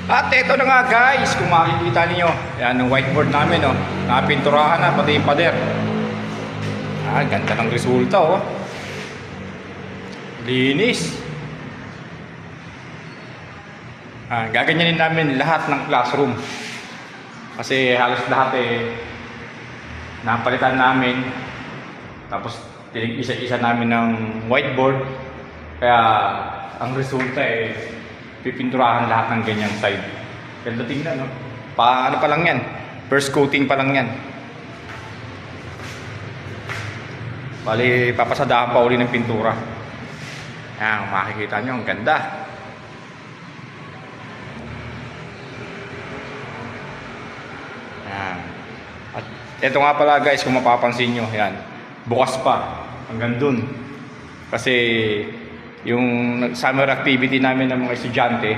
At ito na nga guys, kung makikita niyo, yan ang whiteboard namin, oh. Napinturahan na pati yung pader. Ganda ng resulta, oh. Linis. Gaganyanin namin lahat ng classroom. Kasi halos lahat napalitan namin. Tapos isa-isa namin ng whiteboard. Kaya ang resulta pipinturahan lahat ng ganyang side. Ganda tingnan, no? Ano pa lang yan? First coating pa lang yan. Bali, papasadahan pa uli ng pintura. Yan, makikita nyo, ang ganda. Yan. At ito nga pala guys, kung mapapansin nyo, yan, bukas pa hanggang dun. Kasi yung summer activity namin ng mga estudyante,